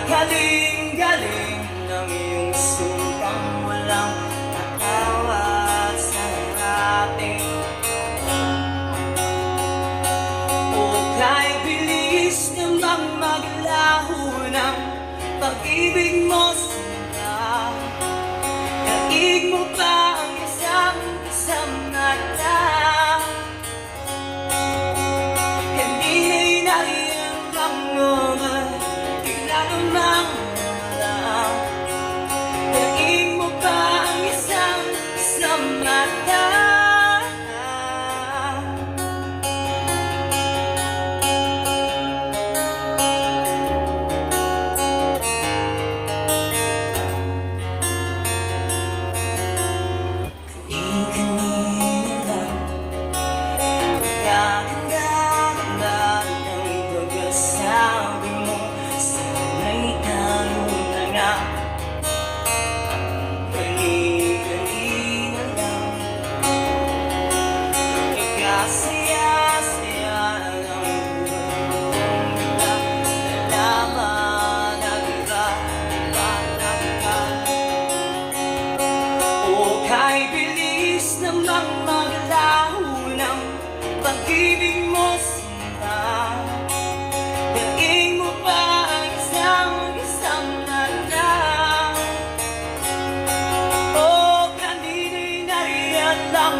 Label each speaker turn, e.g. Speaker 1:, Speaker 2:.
Speaker 1: Galing-galing ng iyong sukang walang nakawat sa ating. O kay bilis namang maglaho ng pag-ibig mo sila. Daig mo pa ang isang mata. Kanina'y nariyan lang naman namang lang. Daig mo pa ang isang mata. Kanina lang gaganda ng pagkasabi mo. Sana'y tayo na nga. Kanina lang nagkasaya-saya ng buhay. Nalaman ang iba o kay bilis namang maglaho ng pag-ibig mo sinta. Daig mo pa ang isang mata. O kanina'y nariyan lang